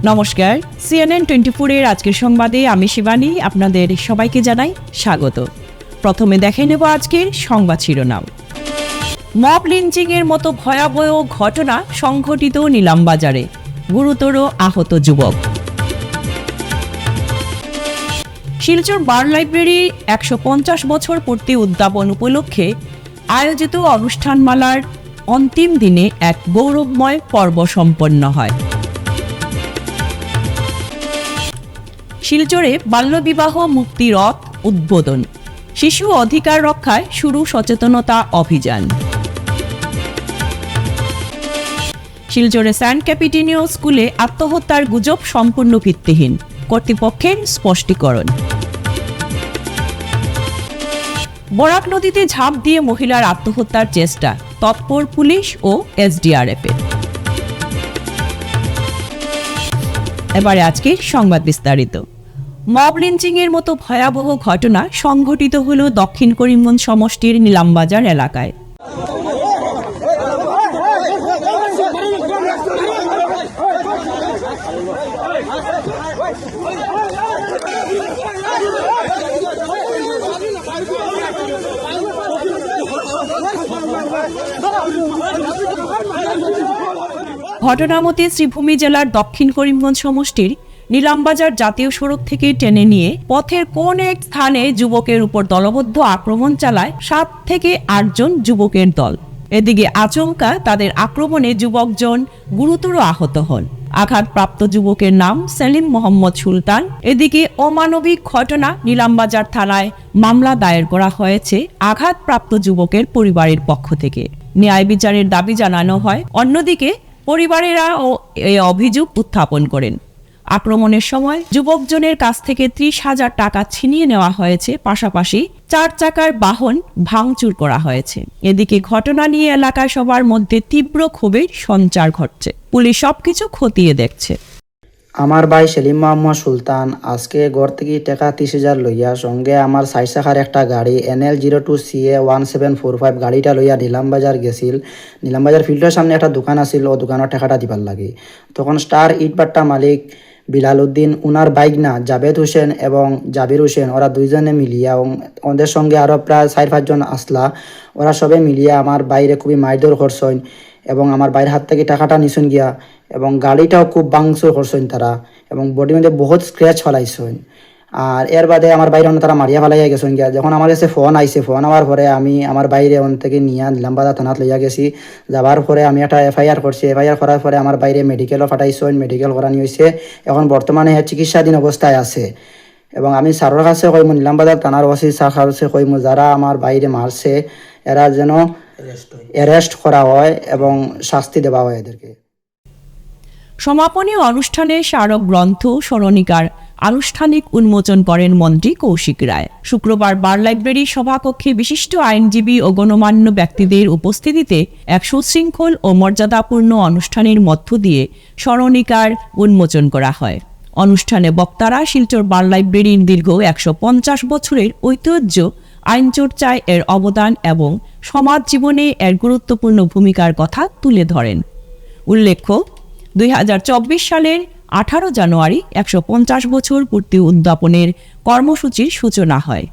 নমস্কার, CNN 24 এর আজকের সংবাদে আমি শিবানী আপনাদের সবাইকে জানাই স্বাগত। প্রথমে দেখে নেব আজকের সংবাদ শিরোনাম। মব লিঞ্চিং এর মতো ভয়াবহ ঘটনা সংঘটিত নিলামবাজারে, গুরুতর আহত যুবক। শিলচর বার লাইব্রেরি 150 বছর পূর্তি উদ্যাপন উপলক্ষে আয়োজিত অনুষ্ঠানমালার অন্তিম দিনে এক গৌরবময় পর্ব সম্পন্ন হয়। শিলচরে বাল্যবিবাহ মুক্তি রথ উদ্বোধন, শিশু অধিকার রক্ষায় শুরু সচেতনতা অভিযান। শিলচরে সেন্ট ক্যাপিটিনিও স্কুলে আত্মহত্যার গুজব সম্পূর্ণ ভিত্তিহীন, কর্তৃপক্ষের স্পষ্টীকরণ। বরাক নদীতে ঝাঁপ দিয়ে মহিলার আত্মহত্যার চেষ্টা, তৎপর পুলিশ ও SDRF। এবারে আজকের সংবাদ বিস্তারিত। মব লিঞ্চিং এর মতো ভয়াবহ ঘটনা সংঘটিত হল দক্ষিণ করিমগঞ্জ সমষ্টির নিলামবাজার এলাকায়। ঘটনামতে শ্রীভূমি জেলার দক্ষিণ করিমগঞ্জ সমষ্টির নিলামবাজার জাতীয় সড়ক থেকে টেনে নিয়ে পথের কোন এক স্থানে যুবকের উপর দলবদ্ধ আক্রমণ চালায় 7 থেকে 8 জন যুবকের দল। এদিকে আচমকা তাদের আক্রমণে যুবকজন গুরুতর আহত হন। আঘাতপ্রাপ্ত যুবকের নাম সেলিম মোহাম্মদ সুলতান। এদিকে অমানবিক ঘটনা নিলামবাজার থানায় মামলা দায়ের করা হয়েছে আঘাতপ্রাপ্ত যুবকের পরিবারের পক্ষ থেকে। ন্যায় বিচারের দাবি জানানো হয়। অন্যদিকে পরিবারেরা এই অভিযোগ উত্থাপন করেন। আক্রমণের সময় যুবকজনের কাছ থেকে 30,000 টাকা ছিনিয়ে নেওয়া হয়েছে, পাশাপাশি 4 চাকার বাহন ভাঙচুর করা হয়েছে। এদিকে ঘটনা নিয়ে এলাকায় সবার মধ্যে তীব্র ক্ষোভের সঞ্চার ঘটছে। পুলিশ সবকিছু খতিয়ে দেখছে। আমার ভাই সেলিম মোহাম্মদ সুলতান আজকে ঘর থেকে টাকা 30,000 লইয়া সঙ্গে আমার 4 চাকার একটা গাড়ি NL02CA 1745 গাড়িটা লইয়া নিলামবাজার গেছিল। নিলামবাজার ফিল্ডের সামনে একটা দোকান আছিল, ও দোকানের টাকাটা দিবার লাগে। তখন স্টার ইটবাট্টা মালিক বিলাল উদ্দিন, উনার বাইক না জাবেদ হোসেন এবং জাবির হোসেন, ওরা দুইজনে মিলিয়া ওদের সঙ্গে আরও প্রায় 4-5 জন আসলা, ওরা সবে মিলিয়া আমার বাইরে খুবই মারধর করছেন এবং আমার বাইরের হাত থেকে টাকাটা নিছেন গিয়া এবং গাড়িটাও খুব ভাঙচুর করছেন তারা এবং বডির মধ্যে বহুত স্ক্র্যাচ ফেলাইছেন। আর এর বাদে আমার বাইরে তারা মারিয়া ফেলাইয়া গেছেন গিয়া। যখন আমার কাছে ফোন আইছে, ফোন আওয়ার পরে আমি আমার বাইরে থেকে নিয়ে নিলামবাজার থানাত লইয়া গেছি। যাবার পরে আমি একটা FIR করছি। FIR করার পরে আমার বাইরে মেডিকেলও পাঠাইছেন, মেডিকেল করানি হয়েছে। এখন বর্তমানে চিকিৎসাধীন অবস্থায় আছে এবং আমি স্যারের কাছে কইমু, নিলামবাজার থানার ওসি স্যার কাছে কইমু, যারা আমার বাইরে মারছে এরা যেন অ্যারেস্ট করা হয় এবং শাস্তি দেওয়া হয় এদেরকে। সমাপনী অনুষ্ঠানে স্মারক গ্রন্থ স্মরণিকার আনুষ্ঠানিক উন্মোচন করেন মন্ত্রী কৌশিক রায়। শুক্রবার বার লাইব্রেরি সভাকক্ষে বিশিষ্ট আইনজীবী ও গণ্যমান্য ব্যক্তিদের উপস্থিতিতে এক সুশৃঙ্খল ও মর্যাদাপূর্ণ অনুষ্ঠানের মধ্য দিয়ে স্মরণিকার উন্মোচন করা হয়। অনুষ্ঠানে বক্তারা শিলচর বার লাইব্রেরির দীর্ঘ 150 বছরের ঐতিহ্য, আইন চর্চায় এর অবদান এবং সমাজ জীবনে এর গুরুত্বপূর্ণ ভূমিকার কথা তুলে ধরেন। উল্লেখ্য, 2024 সালের 18 জানুয়ারি 150 বছর পূর্তি উদ্যাপনের কর্মসূচির সূচনা হয়।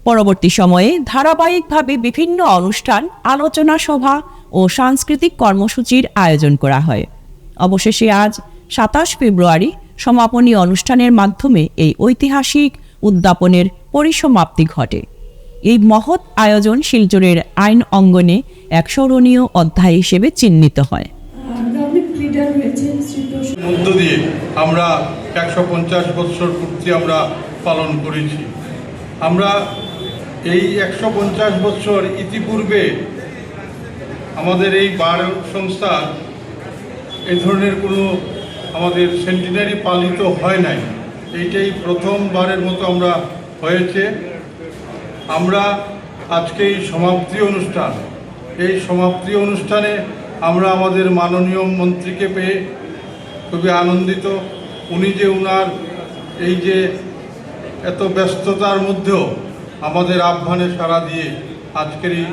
পরবর্তী সময়ে ধারাবাহিকভাবে বিভিন্ন অনুষ্ঠান, আলোচনা সভা ও সাংস্কৃতিক কর্মসূচির আয়োজন করা হয়। অবশেষে আজ 27 ফেব্রুয়ারি সমাপনী অনুষ্ঠানের মাধ্যমে এই ঐতিহাসিক উদ্যাপনের পরিসমাপ্তি ঘটে। এই মহৎ আয়োজন শিলচরের আইন অঙ্গনে এক স্মরণীয় অধ্যায় হিসেবে চিহ্নিত হয়। মধ্য দিয়ে আমরা 150 বছর পূর্তি আমরা পালন করেছি। আমরা এই 150 বছর ইতিপূর্বে আমাদের এই বার সংস্থা এই ধরনের কোনো আমাদের সেন্টিনারি পালিত হয় নাই। এইটাই প্রথমবারের মতো আমরা হয়েছে। আমরা আজকে এই সমাপ্তি অনুষ্ঠানে আমরা আমাদের মাননীয় মন্ত্রীকে পেয়ে খুবই আনন্দিত। উনি যে উনার এই যে এত ব্যস্ততার মধ্যেও আমাদের আহ্বানে সাড়া দিয়ে আজকের এই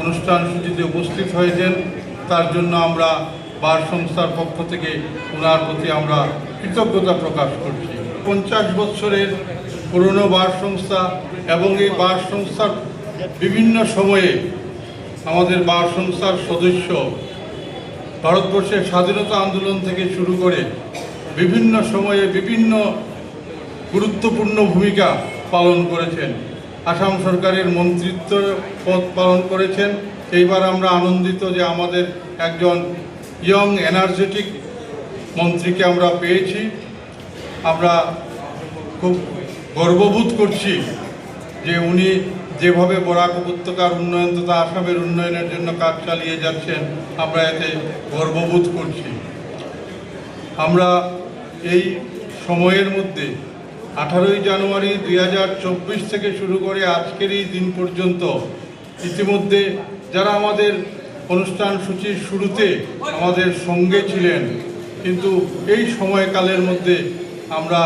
অনুষ্ঠান সূচিতে উপস্থিত হয়েছেন, তার জন্য আমরা বার সংস্থার পক্ষ থেকে ওনার প্রতি আমরা কৃতজ্ঞতা প্রকাশ করছি। 50 বছরের পুরনো বার সংস্থা এবং এই বার সংস্থার বিভিন্ন সময়ে আমাদের বার সংস্থার সদস্য ভারতবর্ষের স্বাধীনতা আন্দোলন থেকে শুরু করে বিভিন্ন সময়ে বিভিন্ন গুরুত্বপূর্ণ ভূমিকা পালন করেছেন। আসাম সরকারের মন্ত্রিত্ব পদ পালন করেছেন। এইবার আমরা আনন্দিত যে আমাদের একজন ইয়ং এনার্জেটিক মন্ত্রীকে আমরা পেয়েছি। আমরা খুব গর্ববোধ করছি যে উনি যেভাবে বরাক উপত্যকার উন্নয়ন তথা আসামের উন্নয়নের জন্য কাজ চালিয়ে যাচ্ছেন, আমরা এতে গর্ববোধ করছি। আমরা এই সময়ের মধ্যে 18ই জানুয়ারি 2024 থেকে শুরু করে আজকের এই দিন পর্যন্ত ইতিমধ্যে যারা আমাদের অনুষ্ঠান সূচির শুরুতে আমাদের সঙ্গে ছিলেন, কিন্তু এই সময়কালের মধ্যে আমরা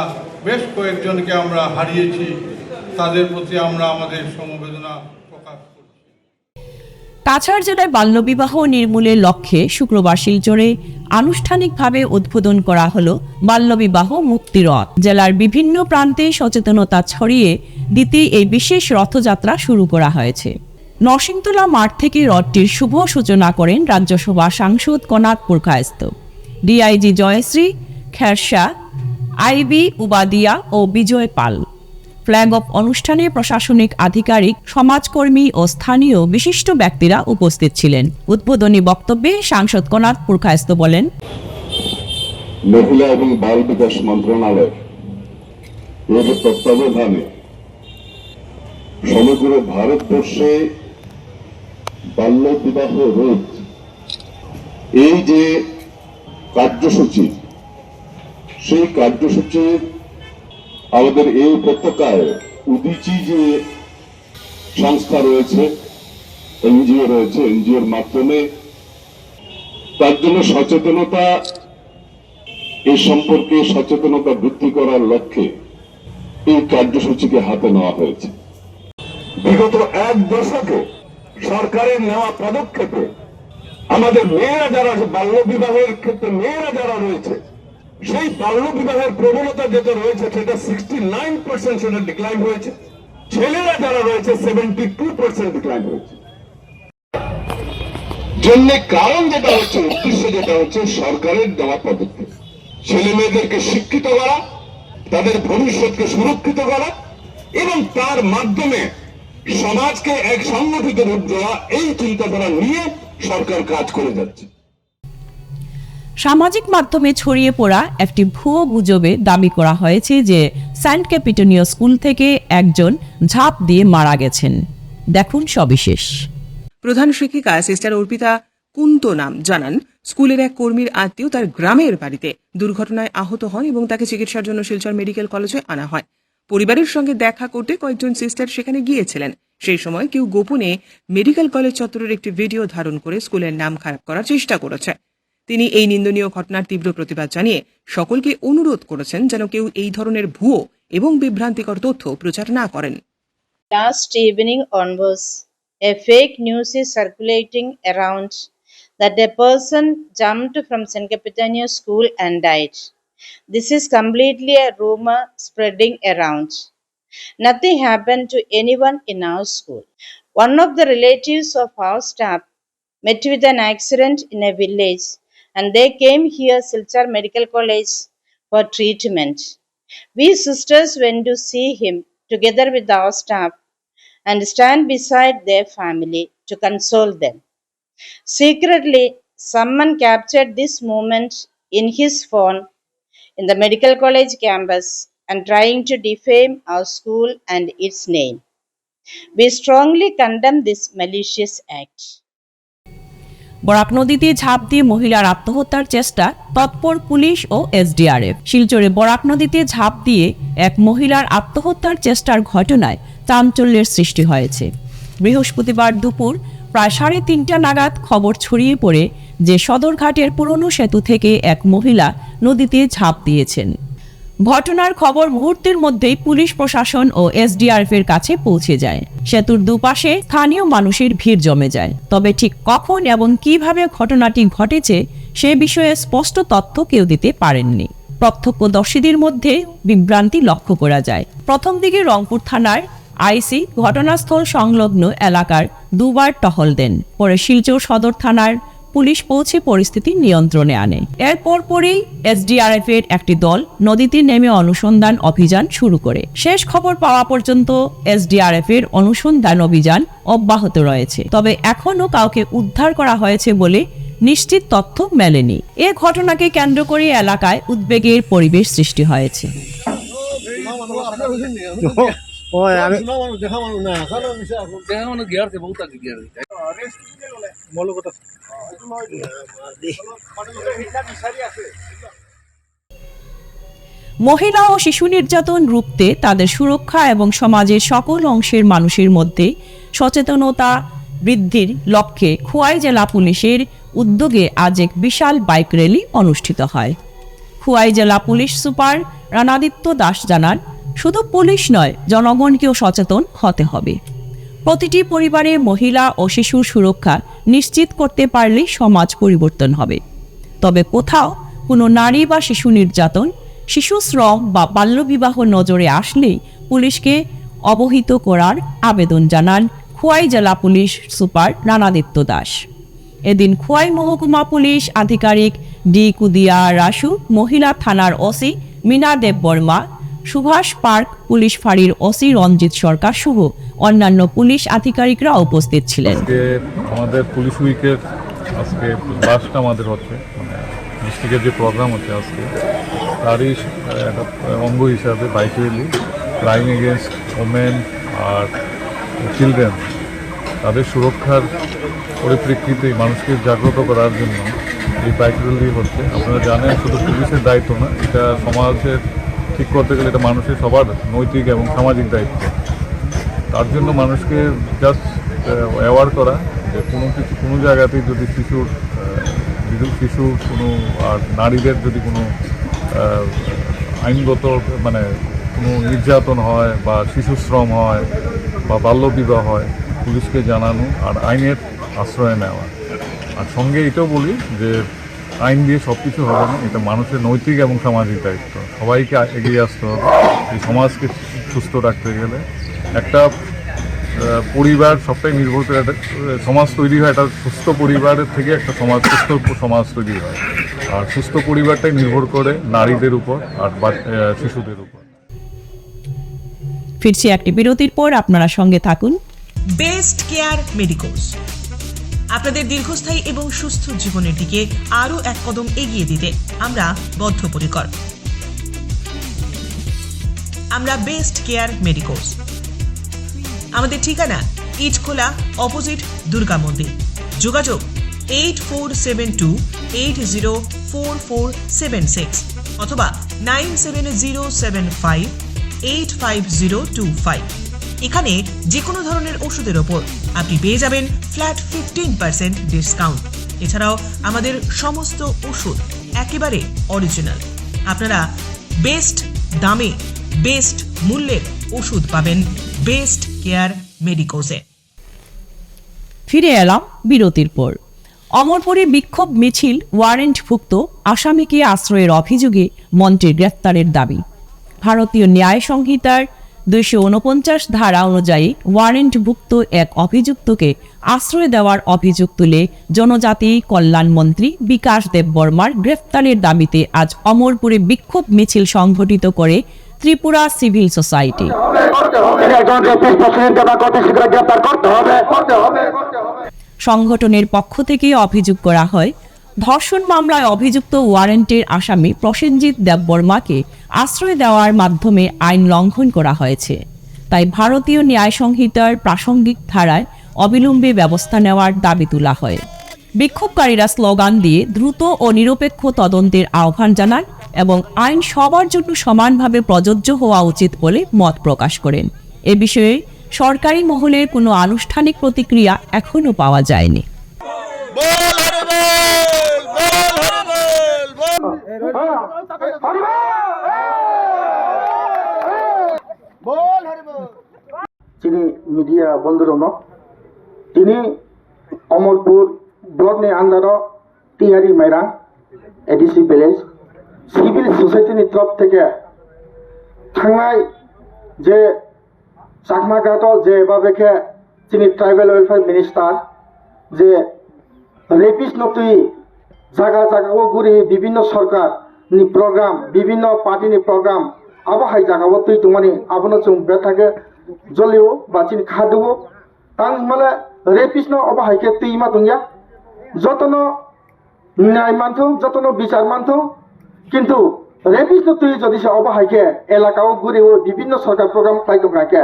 বেশ কয়েকজনকে আমরা হারিয়েছি। তাদের প্রতি আমরা আমাদের সমবেদনা প্রকাশ করছি। কাছাড় জেলায় বাল্যবিবাহ নির্মূলের লক্ষ্যে শুক্রবার শিলচরে আনুষ্ঠানিকভাবে উদ্বোধন করা হলো বাল্যবিবাহ মুক্তি রথ। জেলার বিভিন্ন প্রান্তে সচেতনতা ছড়িয়ে দিতে এই বিশেষ রথযাত্রা শুরু করা হয়েছে। নরসিংতলা মাঠ থেকে রথটির শুভ সূচনা করেন রাজ্যসভা সাংসদ কনাদ পুরকায়স্থ, ডিআইজি জয়শ্রী খেরশা, আইবি উবাদিয়া ও বিজয় পাল। ফ্ল্যাগ অফ অনুষ্ঠানে প্রশাসনিক আধিকারিক, সমাজকর্মী ও স্থানীয় বিশিষ্ট ব্যক্তিরা উপস্থিত ছিলেন। উদ্বোধনী বক্তব্যে সাংসদ কনাদ পুরকায়স্থ বলেন, মহিলা এবং বাল বিকাশ মন্ত্রণালয় এর তত্ত্বাবধানে সমগ্র ভারতবর্ষে বাল্য বিবাহ রোধ এই যে কার্যসূচি, সেই কার্যসূচির আমাদের এই উপত্যকায় উদীচী যে সংস্থা রয়েছে, এনজিও রয়েছে, এনজিওর মাধ্যমে তার জন্য সচেতনতা, এই সম্পর্কে সচেতনতা বৃদ্ধি করার লক্ষ্যে এই কার্যসূচিকে হাতে নেওয়া হয়েছে। বিগত 1 দশকে সরকারের নেওয়া পদক্ষেপে আমাদের মেয়েরা যারা বাল্য বিবাহের ক্ষেত্রে মেয়েরা যারা রয়েছে, সেই বাল্য বিবাহের প্রবণতা যেটা রয়েছে সেটা 69% সেটা ডিক্লাইন হয়েছে। ছেলেরা যারা রয়েছে 72% ডিক্লাইন হয়েছে। জন্য কারণ যেটা হচ্ছে, উদ্দেশ্য যেটা হচ্ছে সরকারের দেওয়া পদক্ষেপ, ছেলে মেয়েদেরকে শিক্ষিত করা, তাদের ভবিষ্যৎকে সুরক্ষিত করা এবং তার মাধ্যমে সমাজকে এক সংগঠিত রূপ দেওয়া, এই চিন্তাধারা নিয়ে সরকার কাজ করে যাচ্ছে। সামাজিক মাধ্যমে ছড়িয়ে পড়া একটি ভুয়ো গুজবে দাবি করা হয়েছে যে সেন্ট ক্যাপিটোনিয়া স্কুল থেকে একজন ঝাঁপ দিয়ে মারা গেছেন। দেখুন সবিশেষ। প্রধান শিক্ষিকা সিস্টার অর্পিতা কুন্ত নাম জানান, স্কুলের এক কর্মীর আত্মীয় তার গ্রামের বাড়িতে দুর্ঘটনায় আহত হন এবং তাকে চিকিৎসার জন্য শিলচর মেডিকেল কলেজে আনা হয়। পরিবারের সঙ্গে দেখা করতে কয়েকজন সিস্টার সেখানে গিয়েছিলেন। সেই সময় কেউ গোপনে মেডিকেল কলেজ চত্বরের একটি ভিডিও ধারণ করে স্কুলের নাম খারাপ করার চেষ্টা করেছে। তিনি এই নিন্দনীয় ঘটনার তীব্র প্রতিবাদ জানিয়ে সকলকে অনুরোধ করেছেন যেন কেউ এই ধরনের ভুয়ো এবং বিভ্রান্তিকর তথ্য প্রচার না করেন। Last evening onwards, a fake news is circulating around that a person jumped from St. Capitania School and died. This is completely a rumor spreading around. Nothing happened to anyone in our school. One of the relatives of our staff met with an accident in a village and they came here Silchar Medical College for treatment. We sisters went to see him together with our staff and stand beside their family to console them. Secretly, someone captured this moment in his phone in the medical college campus and trying to defame our school and its name. We strongly condemn this malicious act. Barak নদীতে ঝাঁপ দিয়ে মহিলার আত্মহত্যার চেষ্টা, তৎপর police ও SDRF. শিলচরে Barak নদীতে ঝাঁপ দিয়ে এক মহিলার আত্মহত্যার চেষ্টার ঘটনায় চাঞ্চল্যের সৃষ্টি হয়েছে। বৃহস্পতিবার দুপুর প্রায় 3:30 নাগাদ খবর ছড়িয়ে পড়ে যে সদরঘাটের পুরনো সেতু থেকে এক মহিলা নদীতে ঝাঁপ দিয়েছেন। ঘটনার খবর মুহূর্তের মধ্যেই পুলিশ প্রশাসন ও এসডিআরএফ এর কাছে পৌঁছে যায়। সেতুর দুপাশে স্থানীয় মানুষের ভিড় জমে যায়। তবে ঠিক কখন এবং কিভাবে ঘটনাটি ঘটেছে সে বিষয়ে স্পষ্ট তথ্য কেউ দিতে পারেননি। প্রত্যক্ষদর্শীদের মধ্যে বিভ্রান্তি লক্ষ্য করা যায়। প্রথম দিকে রংপুর থানার আইসি ঘটনাস্থল সংলগ্ন এলাকার দুবার টহল দেন। পরে শিলচর সদর থানার পুলিশ পৌঁছে পরিস্থিতি নিয়ন্ত্রণে আনে। এরপর পরেই এসডিআরএফ এর একটি দল নদীতে নেমে অনুসন্ধান অভিযান শুরু করে। শেষ খবর পাওয়া পর্যন্ত এসডিআরএফ এর অনুসন্ধান অভিযান অব্যাহত রয়েছে, তবে এখনও কাউকে উদ্ধার করা হয়েছে বলে নিশ্চিত তথ্য মেলেনি। এ ঘটনাকে কেন্দ্র করে এলাকায় উদ্বেগের পরিবেশ সৃষ্টি হয়েছে। মহিলা ও শিশু নির্যাতন রুখতে তাদের সুরক্ষা এবং সমাজের সকল অংশের মানুষের মধ্যে সচেতনতা বৃদ্ধির লক্ষ্যে খোয়াই জেলা পুলিশের উদ্যোগে আজ এক বিশাল বাইক র্যালি অনুষ্ঠিত হয়। খোয়াই জেলা পুলিশ সুপার রানাদিত্য দাস জানান, শুধু পুলিশ নয়, জনগণকেও সচেতন হতে হবে। প্রতিটি পরিবারে মহিলা ও শিশুর সুরক্ষা নিশ্চিত করতে পারলেই সমাজ পরিবর্তন হবে। তবে কোথাও কোনো নারী বা শিশু নির্যাতন, শিশু শ্রম বা বাল্যবিবাহ নজরে আসলেই পুলিশকে অবহিত করার আবেদন জানান খোয়াই জেলা পুলিশ সুপার রানাদিত্য দাস। এদিন খোয়াই মহকুমা পুলিশ আধিকারিক ডি কুদিয়া রাসু, মহিলা থানার ওসি মিনা দেব বর্মা, সুভাষ পার্ক পুলিশ ফাঁড়ির ওসি রঞ্জিত সরকার সহ অন্যান্য পুলিশ আধিকারিকরা উপস্থিত ছিলেন। আমাদের পুলিশ উইকের আজকে লাস্ট আমাদের হচ্ছে, মানে ডিস্ট্রিক্টের যে প্রোগ্রাম হচ্ছে আজকে, তারই একটা অঙ্গ হিসাবে bike rally crime against women আর চিলড্রেন, তাদের সুরক্ষার পরিপ্রেক্ষিতে মানুষকে জাগ্রত করার জন্য এই বাইক র্যালি হচ্ছে। আপনারা জানেন, শুধু পুলিশের দায়িত্ব না, এটা সমাজের ঠিক করতে গেলে এটা মানুষের সবার নৈতিক এবং সামাজিক দায়িত্ব। তার জন্য মানুষকে জাস্ট অ্যাওয়ার করা যে কোনো জায়গাতেই যদি শিশু কোনো আর নারীদের যদি কোনো আইনগত মানে কোনো নির্যাতন হয় বা শিশু শ্রম হয় বা বাল্যবিবাহ হয়, পুলিশকে জানানো আর আইনের আশ্রয় নেওয়া। আর সঙ্গে এটাও বলি যে আইন দিয়ে সব কিছু হবে না, এটা মানুষের নৈতিক এবং সামাজিক দায়িত্ব। সবাইকে এগিয়ে আসতে হবে এই সমাজকে সুস্থ রাখতে গেলে। একটা পরিবার সবটাই নির্ভর করে, একটা সমাজ তৈরি হয়, একটা সুস্থ পরিবারের থেকে একটা সুস্থ সমাজ তৈরি হয়। আর সুস্থ পরিবারটাই নির্ভর করে নারীদের উপর আর শিশুদের উপর। ফিরছি একটি বিরতির পর, আপনারা সঙ্গে থাকুন। বেস্ট কেয়ার মেডিকোস আপনাদের দীর্ঘস্থায়ী এবং সুস্থ জীবনের দিকে আরও এক কদম এগিয়ে দিতে আমরা বদ্ধপরিকর। আমরা বেস্ট কেয়ার মেডিকোস, আমাদের ঠিকানা ইটখোলা অপোজিট দুর্গা মন্দির। যোগাযোগ 8472804476 অথবা 9707585025। এখানে যে কোনো ধরনের ওষুধের ওপর আপনি পেয়ে যাবেন ফ্ল্যাট 15% ডিসকাউন্ট। এছাড়াও আমাদের সমস্ত ওষুধ একেবারে অরিজিনাল। আপনারা বেস্ট দামে বেস্ট মূল্যের ওষুধ পাবেন বেস্ট কেয়ার মেডিকোসে। ফিরে এলাম বিরতির পর। অমরপুরে বিক্ষোভ মিছিল, ওয়ারেন্টভুক্ত আসামিকে আশ্রয়ের অভিযোগে মন্ত্রীর গ্রেফতারের দাবি। ভারতীয় ন্যায় সংহিতার 249 ধারা অনুযায়ী ওয়ারেন্টভুক্ত এক অভিযুক্তকে আশ্রয় দেওয়ার অভিযোগ তুলে জনজাতি কল্যাণ মন্ত্রী বিকাশ দেব বর্মার গ্রেফতারের দাবিতে আজ অমরপুরে বিক্ষোভ মিছিল সংঘটিত করে ত্রিপুরা সিভিল সোসাইটি। সংগঠনের পক্ষ থেকে অভিযোগ করা হয়, ধর্ষণ মামলায় অভিযুক্ত ওয়ারেন্টের আসামি প্রসেনজিৎ দেববর্মাকে আশ্রয় দেওয়ার মাধ্যমে আইন লঙ্ঘন করা হয়েছে। তাই ভারতীয় ন্যায় সংহিতার প্রাসঙ্গিক ধারায় অবিলম্বে ব্যবস্থা নেওয়ার দাবি তোলা হয়। বিক্ষোভকারীরা স্লোগান দিয়ে দ্রুত ও নিরপেক্ষ তদন্তের আহ্বান জানান এবং আইন সবার জন্য সমানভাবে প্রযোজ্য হওয়া উচিত বলে মত প্রকাশ করেন। এ বিষয়ে সরকারি মহলের কোনো আনুষ্ঠানিক প্রতিক্রিয়া এখনও পাওয়া যায়নি। যিনি মিডিয়া বন্ধুরম, তিনি অমরপুর ব্লক নে আন্ডার টিহারি মাইরা এডিসি ভিলেজ सिविल सोसाइटिनि तरफ থেকে थांनाय जे चाकमा घाटआव जे बाबेखे जोंनि ट्राइबेल वेलफेयार मिनिस्टार जे रेपिस्ट नतुई जागा जागाव गुरि विभिन्न सरकारनि प्रग्राम विभिन्न पार्टीनि प्रग्राम आबो हाय जागाव तुई तुमानि आबनो जों बेथागे जलियो बाचिन खादुवो तां माले रेपिस्ट न आबो हायके तुई मा दुनिया जतनो न्याय मानथो जतनो বিচার मानथो किन्तु रेपिस्ट तुई जदि से आबो हायके एलाकाव गुरिवो विभिन्न सरकार प्रग्राम खाइतो गाके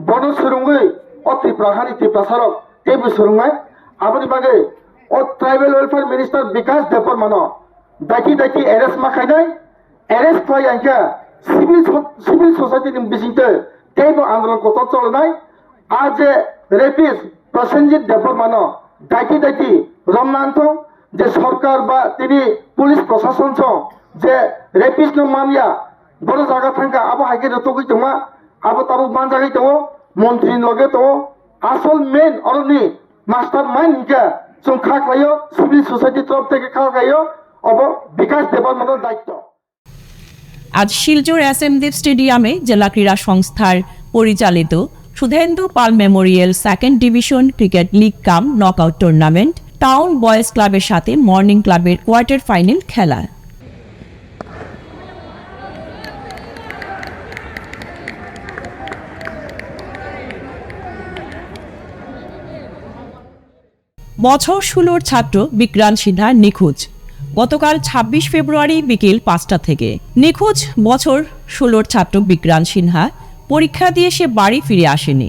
बन सुरुंगै अति प्राहानि तिप्रासारक तेबु सुरुंगाय आबनि बागे ओ ट्राइबल वेलफेयर मिनिस्टर विकास देपर मानो दाखि दाखि एरेस्ट माखायनाय एरेस्ट खायआंके सिविल सोसाइटी नि बिसिंते तेबु आंदोलन कत चलनाय आज रेपिस्ट प्रसेनजित देपर मानो दाखि दाखि रमनांथो जे सरकार बा तिनि पुलिस प्रशासन छ जे रेपिस्ट न मानिया बड़ जागा थांका आबो हायके रतोगै तमा आबो ताबो मानजागै तो मंत्री लगे तो आसल मेन अरनि मास्टर माइंड के जों खाखायो सिविल सोसाइटी तरफ থেকে খাওয়াयो अब विकास देবার মতো দায়িত্ব। আজ শিলচর এসএমদেব স্টেডিয়ামে জেলা ক্রীড়া সংস্থার পরিচালিত Sudhendu Pal memorial second division cricket league cum knockout tournament town boys ক্লাবের সাথে মর্নিং ক্লাবের কোয়ার্টার ফাইনাল খেলা। বছর 16 ছাত্র বিক্রান্ত সিনহা নিখোঁজ। গতকাল 26 ফেব্রুয়ারি বিকেল 5টা থেকে নিখোঁজ বছর 16 ছাত্র বিক্রান্ত সিনহা পরীক্ষা দিয়ে সে বাড়ি ফিরে আসেনি।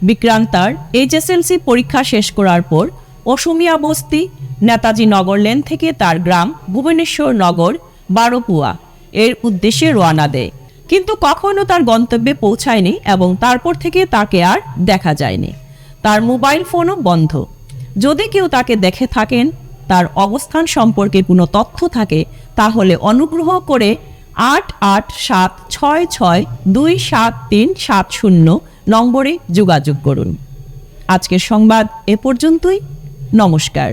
বিক্রান্ত তার এইচএসএলসি পরীক্ষা শেষ করার পর অসমিয়া বস্তি নেতাজি নগর লেন থেকে তার গ্রাম ভুবনেশ্বর নগর বারোপুয়া এর উদ্দেশ্যে রওনা দেয়, কিন্তু কখনো তার গন্তব্যে পৌঁছায়নি এবং তারপর থেকে তাকে আর দেখা যায়নি। তার মোবাইল ফোনও বন্ধ। যদি কেউ তাকে দেখে থাকেন, তার অবস্থান সম্পর্কে কোনো তথ্য থাকে, তাহলে অনুগ্রহ করে 8876627370 নম্বরে যোগাযোগ করুন। আজকের সংবাদ এ পর্যন্তই। নমস্কার।